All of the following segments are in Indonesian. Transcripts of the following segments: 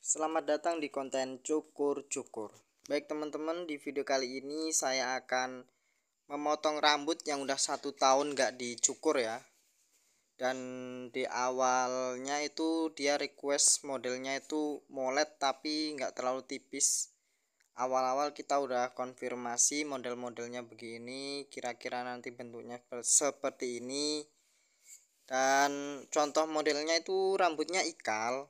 Selamat datang di konten cukur-cukur. Baik teman-teman, di video kali ini saya akan memotong rambut yang udah 1 tahun gak dicukur ya. Dan di awalnya itu dia request modelnya itu molet tapi gak terlalu tipis. Awal-awal kita udah konfirmasi model-modelnya begini, kira-kira nanti bentuknya seperti ini. Dan contoh modelnya itu rambutnya ikal.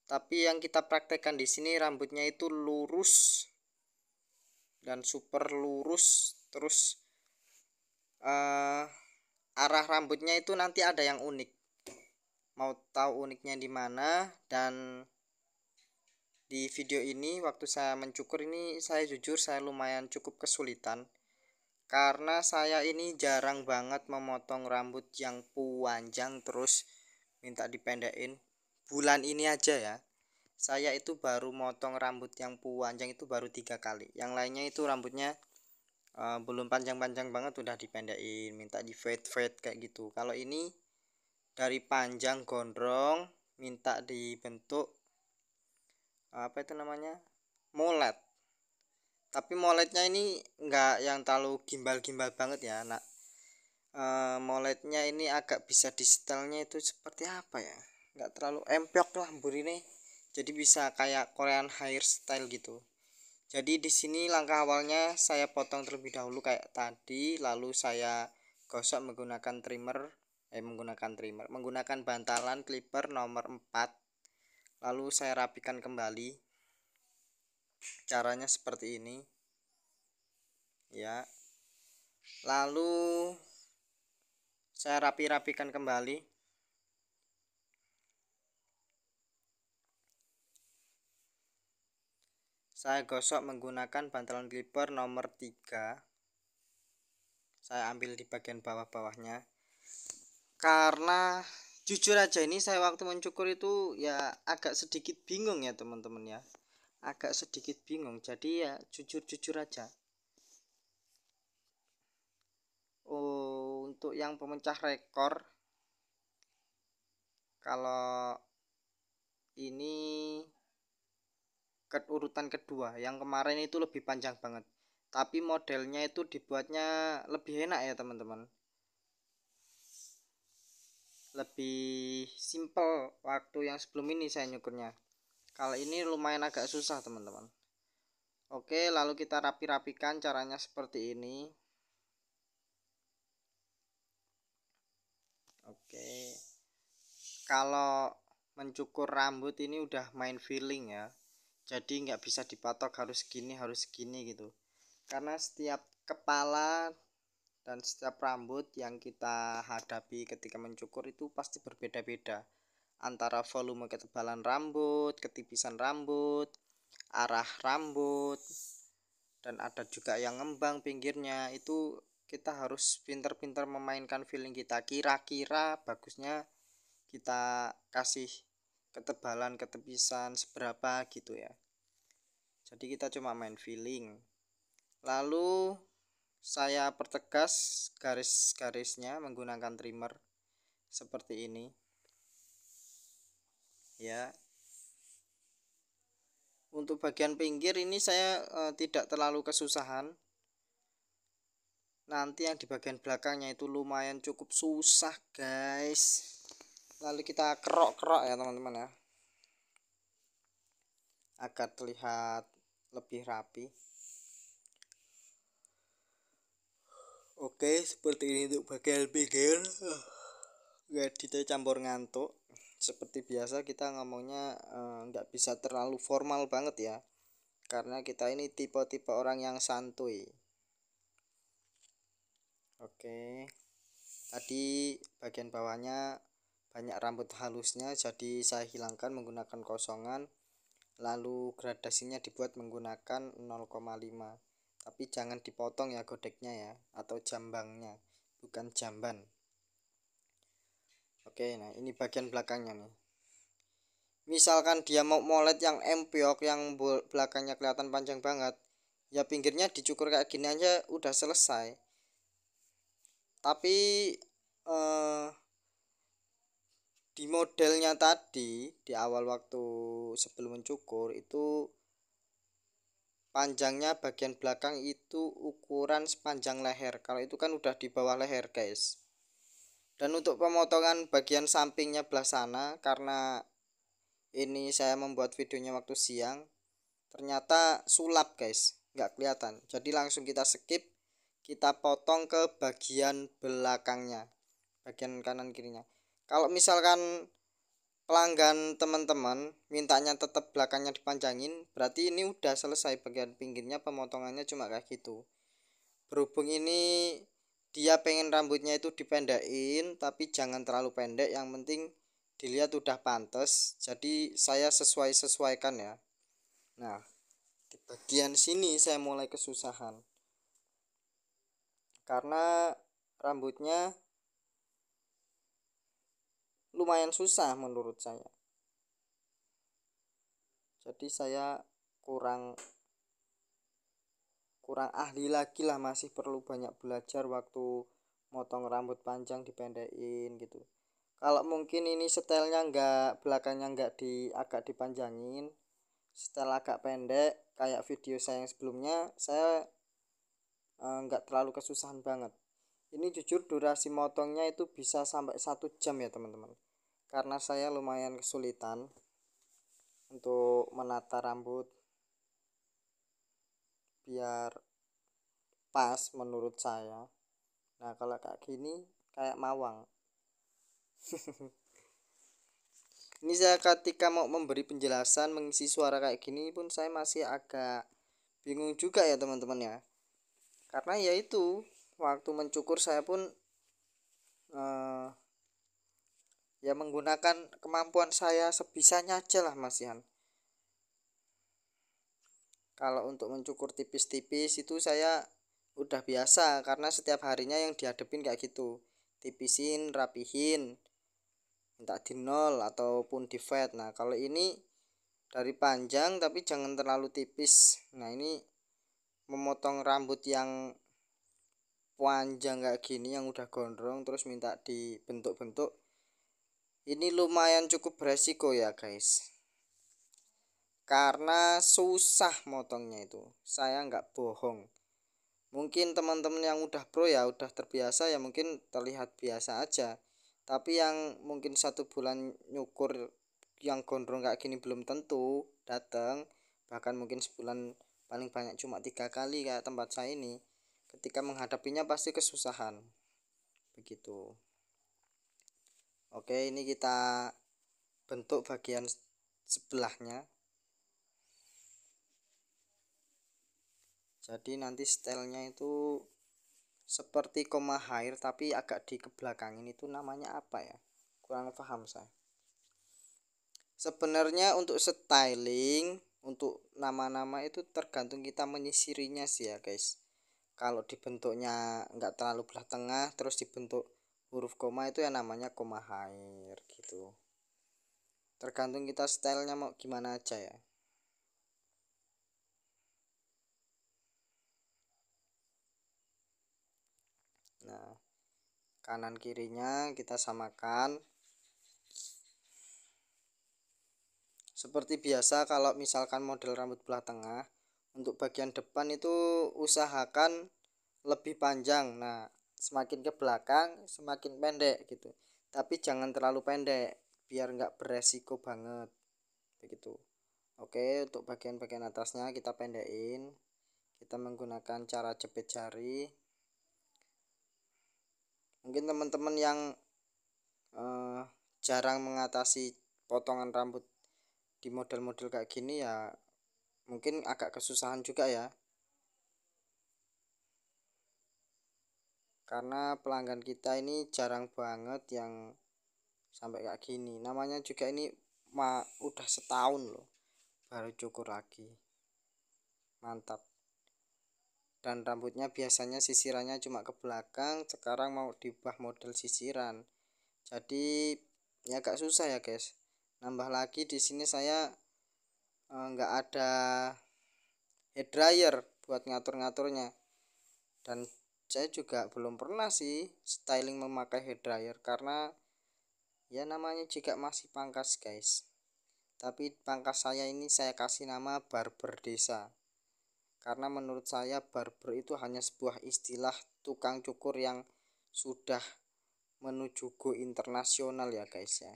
Tapi yang kita praktekkan di sini rambutnya itu lurus dan super lurus. Terus arah rambutnya itu nanti ada yang unik. Mau tahu uniknya di mana? Dan di video ini waktu saya mencukur ini saya jujur saya lumayan cukup kesulitan. Karena saya ini jarang banget memotong rambut yang panjang terus minta dipendekin. Bulan ini aja ya. Saya itu baru motong rambut yang panjang itu baru 3 kali. Yang lainnya itu rambutnya belum panjang-panjang banget udah dipendekin, minta di fade kayak gitu. Kalau ini dari panjang gondrong minta dibentuk apa itu namanya? Molet. Tapi moletnya ini enggak yang terlalu gimbal-gimbal banget ya, nak. Moletnya ini agak bisa di stylenya itu seperti apa ya? Enggak terlalu empyok lah mbur ini. Jadi bisa kayak Korean hairstyle gitu. Jadi di sini langkah awalnya saya potong terlebih dahulu kayak tadi, lalu saya gosok menggunakan bantalan clipper nomor 4. Lalu saya rapikan kembali. Caranya seperti ini. Ya. Lalu saya rapikan kembali. Saya gosok menggunakan bantalan clipper nomor 3. Saya ambil di bagian bawah-bawahnya. Karena jujur aja ini saya waktu mencukur itu ya agak sedikit bingung ya teman-teman ya. Agak sedikit bingung. Jadi ya jujur aja. Untuk yang pemecah rekor, kalau ini urutan kedua, yang kemarin itu lebih panjang banget. Tapi modelnya itu dibuatnya lebih enak ya teman-teman. Lebih simple waktu yang sebelum ini saya nyukurnya. Kalau ini lumayan agak susah teman-teman. Oke, lalu kita rapikan caranya seperti ini. Oke, kalau mencukur rambut ini udah main feeling ya. Jadi nggak bisa dipatok harus gini gitu. Karena setiap kepala dan setiap rambut yang kita hadapi ketika mencukur itu pasti berbeda-beda. Antara volume ketebalan rambut, ketipisan rambut, arah rambut, dan ada juga yang ngembang pinggirnya. Itu kita harus pintar-pintar memainkan feeling kita. Kira-kira bagusnya kita kasih ketebalan ketepisan seberapa gitu ya. Jadi kita cuma main feeling. Lalu saya pertegas garis-garisnya menggunakan trimmer seperti ini ya. Untuk bagian pinggir ini saya tidak terlalu kesusahan. Nanti yang di bagian belakangnya itu lumayan cukup susah guys. Lalu kita kerok-kerok ya teman-teman ya, agar terlihat lebih rapi. Oke, seperti ini untuk bagian pinggir. Kita campur ngantuk. Seperti biasa kita ngomongnya nggak bisa terlalu formal banget ya, karena kita ini tipe-tipe orang yang santuy. Oke, tadi bagian bawahnya banyak rambut halusnya, jadi saya hilangkan menggunakan kosongan. Lalu gradasinya dibuat menggunakan 0,5. Tapi jangan dipotong ya godeknya ya, atau jambangnya, bukan jamban. Oke, nah ini bagian belakangnya nih. Misalkan dia mau molet yang empyok, yang belakangnya kelihatan panjang banget, ya pinggirnya dicukur kayak gini aja udah selesai. Tapi di modelnya tadi di awal waktu sebelum mencukur itu panjangnya bagian belakang itu ukuran sepanjang leher. Kalau itu kan udah di bawah leher guys. Dan untuk pemotongan bagian sampingnya belah sana, karena ini saya membuat videonya waktu siang, ternyata sulap guys, nggak kelihatan. Jadi langsung kita skip, kita potong ke bagian belakangnya, bagian kanan kirinya. Kalau misalkan pelanggan teman-teman mintanya tetap belakangnya dipanjangin, berarti ini udah selesai bagian pinggirnya, pemotongannya cuma kayak gitu. Berhubung ini dia pengen rambutnya itu dipendekin, tapi jangan terlalu pendek, yang penting dilihat udah pantas, jadi saya sesuaikan ya. Nah, di bagian sini saya mulai kesusahan karena rambutnya lumayan susah menurut saya. Jadi saya kurang ahli lagi lah, masih perlu banyak belajar waktu motong rambut panjang dipendekin gitu. Kalau mungkin ini stylenya belakangnya agak dipanjangin, style agak pendek kayak video saya yang sebelumnya, saya nggak terlalu kesusahan banget. Ini jujur durasi motongnya itu bisa sampai 1 jam ya teman-teman, karena saya lumayan kesulitan untuk menata rambut biar pas menurut saya. Nah kalau kayak gini kayak mawang. Ini saya ketika mau memberi penjelasan mengisi suara kayak gini pun saya masih agak bingung juga ya teman-teman ya, karena ya itu waktu mencukur saya pun eh, ya menggunakan kemampuan saya sebisanya aja lah Mas Yan. Kalau untuk mencukur tipis-tipis itu saya udah biasa, karena setiap harinya yang dihadapin kayak gitu, tipisin, rapihin, minta di nol ataupun di fade. Nah kalau ini dari panjang tapi jangan terlalu tipis. Nah ini memotong rambut yang panjang kayak gini, yang udah gondrong terus minta dibentuk-bentuk, ini lumayan cukup beresiko ya guys, karena susah motongnya itu, saya nggak bohong. Mungkin teman-teman yang udah pro ya udah terbiasa ya, mungkin terlihat biasa aja, tapi yang mungkin 1 bulan nyukur yang gondrong kayak gini belum tentu datang. Bahkan mungkin sebulan paling banyak cuma 3 kali kayak tempat saya ini, ketika menghadapinya pasti kesusahan begitu. Oke, ini kita bentuk bagian sebelahnya. Jadi nanti stylenya itu seperti koma hair tapi agak di kebelakangin, itu namanya apa ya, kurang paham saya. Sebenarnya untuk styling, untuk nama-nama itu tergantung kita menyisirinya sih ya guys. Kalau dibentuknya nggak terlalu belah tengah terus dibentuk huruf koma, itu ya namanya koma hair gitu. Tergantung kita stylenya mau gimana aja ya. Nah kanan kirinya kita samakan seperti biasa. Kalau misalkan model rambut belah tengah, untuk bagian depan itu usahakan lebih panjang. Nah semakin ke belakang semakin pendek gitu, tapi jangan terlalu pendek biar nggak beresiko banget begitu. Oke, untuk bagian-bagian atasnya kita pendekin, kita menggunakan cara jepit jari. Mungkin teman-teman yang eh, jarang mengatasi potongan rambut di model-model kayak gini ya mungkin agak kesusahan juga ya, karena pelanggan kita ini jarang banget yang sampai kayak gini. Namanya juga ini udah setahun loh baru cukur lagi, mantap. Dan rambutnya biasanya sisirannya cuma ke belakang, sekarang mau diubah model sisiran, jadi ya agak susah ya guys. Nambah lagi di sini saya nggak ada hair dryer buat ngatur-ngaturnya, dan saya juga belum pernah sih styling memakai hair dryer, karena ya namanya juga masih pangkas guys. Tapi pangkas saya ini saya kasih nama barber desa, karena menurut saya barber itu hanya sebuah istilah tukang cukur yang sudah menuju go internasional ya guys ya.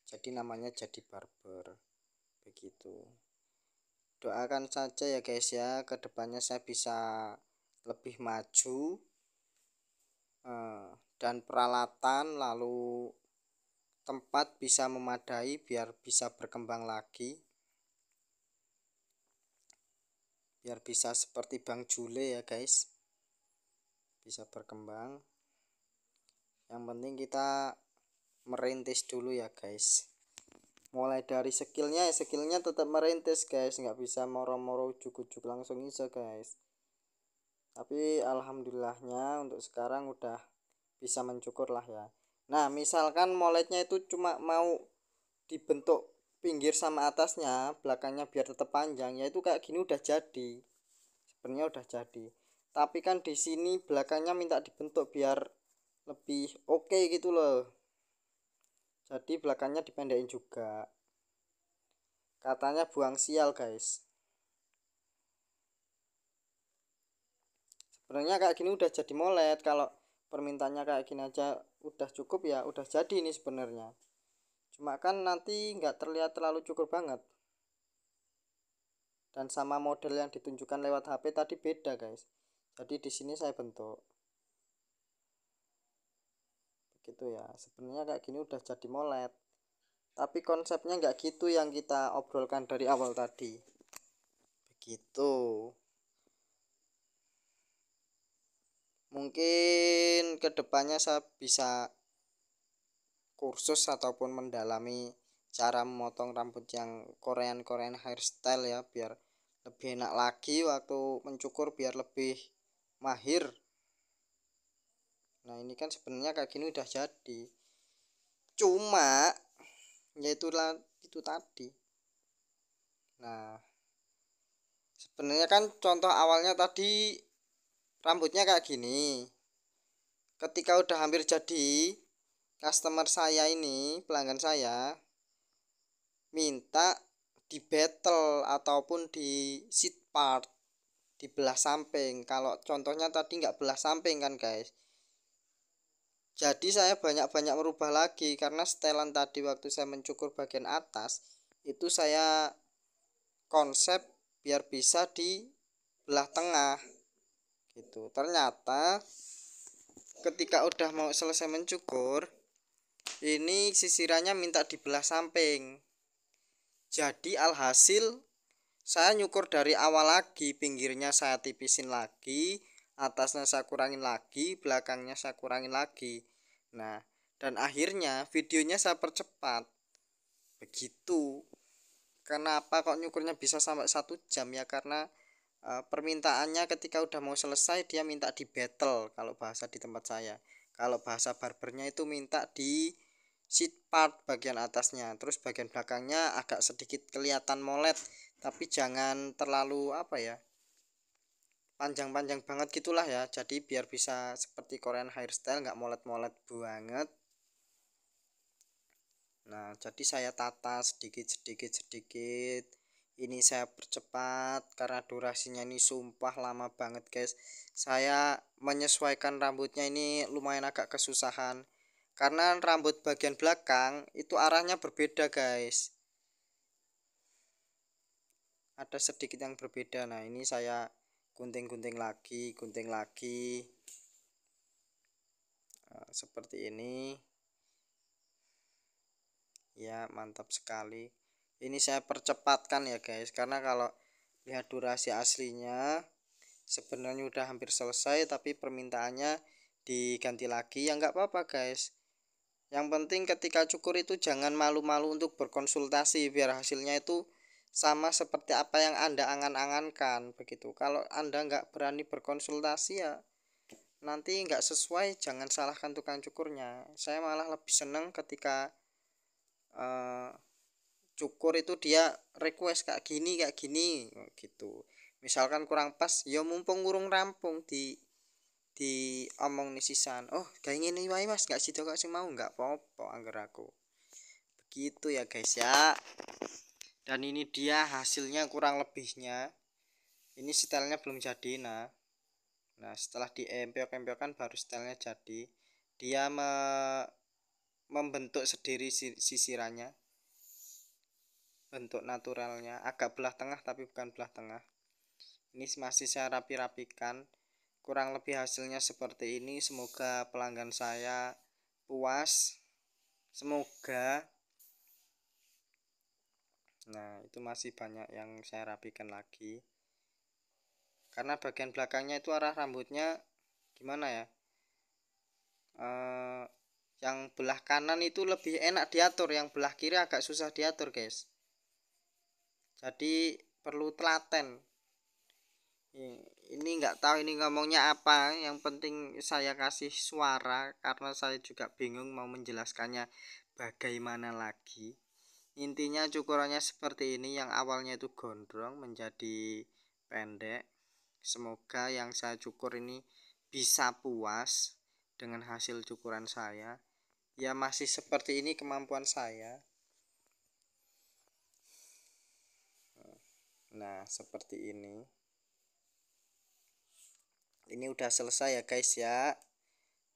Jadi namanya jadi barber begitu. Doakan saja ya guys ya, kedepannya saya bisa lebih maju, dan peralatan lalu tempat bisa memadai biar bisa berkembang lagi, biar bisa seperti Bang Jule ya guys, bisa berkembang. Yang penting kita merintis dulu ya guys, mulai dari skillnya tetap merintis guys, nggak bisa moro-moro ujuk-ujuk langsung bisa guys. Tapi alhamdulillahnya untuk sekarang udah bisa mencukur lah ya. Nah misalkan moletnya itu cuma mau dibentuk pinggir sama atasnya, belakangnya biar tetap panjang, ya itu kayak gini udah jadi, sebenarnya udah jadi. Tapi kan di sini belakangnya minta dibentuk biar lebih oke gitu loh, jadi belakangnya dipendekin juga, katanya buang sial guys. Sebenarnya kayak gini udah jadi molet, kalau permintaannya kayak gini aja udah cukup ya, udah jadi ini sebenarnya. Cuma kan nanti nggak terlihat terlalu cukur banget, dan sama model yang ditunjukkan lewat HP tadi beda guys. Jadi di sini saya bentuk begitu ya. Sebenarnya kayak gini udah jadi molet, tapi konsepnya nggak gitu yang kita obrolkan dari awal tadi begitu. Mungkin kedepannya saya bisa kursus ataupun mendalami cara memotong rambut yang Korean hairstyle ya, biar lebih enak lagi waktu mencukur, biar lebih mahir. Nah ini kan sebenarnya kayak gini udah jadi, cuma ya itulah itu tadi. Nah sebenarnya kan contoh awalnya tadi rambutnya kayak gini, ketika udah hampir jadi, customer saya ini, pelanggan saya minta di battle ataupun di seat part, di belah samping. Kalau contohnya tadi nggak belah samping kan guys, jadi saya banyak-banyak merubah lagi, karena setelan tadi waktu saya mencukur bagian atas itu saya konsep biar bisa di belah tengah gitu. Ternyata ketika udah mau selesai mencukur, ini sisirannya minta di belah samping. Jadi alhasil saya nyukur dari awal lagi, pinggirnya saya tipisin lagi, atasnya saya kurangin lagi, belakangnya saya kurangin lagi. Nah dan akhirnya videonya saya percepat begitu. Kenapa kok nyukurnya bisa sampai 1 jam ya, karena permintaannya ketika udah mau selesai dia minta di battle kalau bahasa di tempat saya. Kalau bahasa barbernya itu minta di seat part bagian atasnya, terus bagian belakangnya agak sedikit kelihatan molet, tapi jangan terlalu apa ya, panjang-panjang banget gitulah ya, jadi biar bisa seperti Korean hairstyle, nggak molet-molet banget. Nah jadi saya tata sedikit ini saya percepat karena durasinya ini sumpah lama banget guys. Saya menyesuaikan rambutnya ini lumayan agak kesusahan, karena rambut bagian belakang itu arahnya berbeda guys, ada sedikit yang berbeda. Nah ini saya gunting lagi, seperti ini ya, mantap sekali. Ini saya percepatkan ya guys, karena kalau lihat durasi aslinya sebenarnya udah hampir selesai, tapi permintaannya diganti lagi ya nggak apa-apa guys. Yang penting ketika cukur itu jangan malu-malu untuk berkonsultasi, biar hasilnya itu sama seperti apa yang Anda angan-angankan begitu. Kalau Anda nggak berani berkonsultasi ya nanti nggak sesuai, jangan salahkan tukang cukurnya. Saya malah lebih seneng ketika eh, cukur itu dia request kayak gini gitu. Misalkan kurang pas ya mumpung urung rampung di omong nih sisan, oh kayak gini wae mas, nggak situ gak sih mau, nggak apa-apa angger aku begitu ya guys ya. Dan ini dia hasilnya kurang lebihnya. Ini stylenya belum jadi. Nah setelah diempel-empelkan baru stylenya jadi. Dia membentuk sendiri sisirannya, bentuk naturalnya agak belah tengah tapi bukan belah tengah. Ini masih saya rapi-rapikan, kurang lebih hasilnya seperti ini. Semoga pelanggan saya puas, semoga. Nah itu masih banyak yang saya rapikan lagi, karena bagian belakangnya itu arah rambutnya gimana ya, yang belah kanan itu lebih enak diatur, yang belah kiri agak susah diatur guys, jadi perlu telaten. Ini nggak tahu ini ngomongnya apa, yang penting saya kasih suara karena saya juga bingung mau menjelaskannya bagaimana lagi. Intinya cukurannya seperti ini, yang awalnya itu gondrong menjadi pendek. Semoga yang saya cukur ini bisa puas dengan hasil cukuran saya. Ya masih seperti ini kemampuan saya. Nah seperti ini. Ini udah selesai ya guys ya,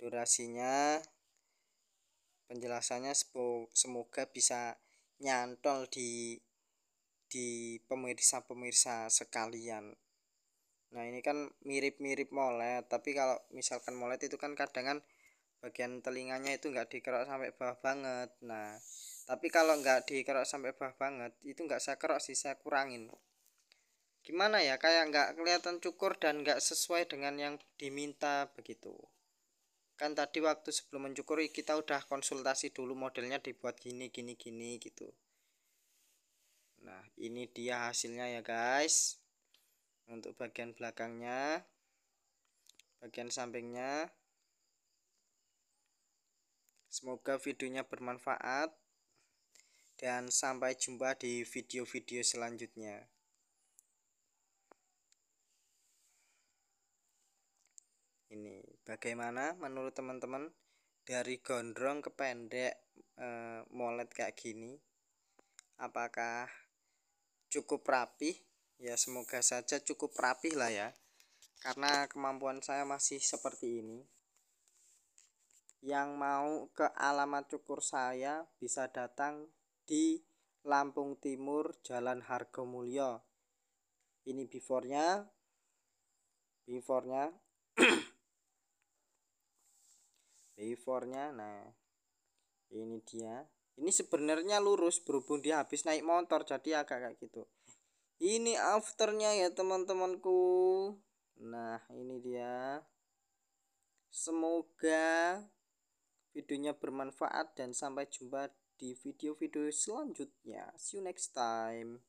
durasinya, penjelasannya. Semoga bisa nyantol di pemirsa sekalian. Nah ini kan mirip-mirip molet, tapi kalau misalkan molet itu kan kadang kan bagian telinganya itu nggak dikerok sampai bawah banget. Nah tapi kalau nggak dikerok sampai bawah banget itu nggak saya kerok sih, saya kurangin. Gimana ya, kayak nggak kelihatan cukur dan nggak sesuai dengan yang diminta begitu. Kan tadi waktu sebelum mencukur kita udah konsultasi dulu, modelnya dibuat gini gini gini gitu. Nah ini dia hasilnya ya guys, untuk bagian belakangnya, bagian sampingnya. Semoga videonya bermanfaat dan sampai jumpa di video-video selanjutnya. Ini bagaimana menurut teman-teman, dari gondrong ke pendek, molet kayak gini, apakah cukup rapi? Ya semoga saja cukup rapi lah ya, karena kemampuan saya masih seperti ini. Yang mau ke alamat cukur saya bisa datang di Lampung Timur, Jalan Hargomulyo. Ini beforenya nah ini dia. Ini sebenarnya lurus, berhubung dia habis naik motor jadi agak kayak gitu. Ini afternya ya teman-temanku. Nah ini dia. Semoga videonya bermanfaat dan sampai jumpa di video-video selanjutnya. See you next time.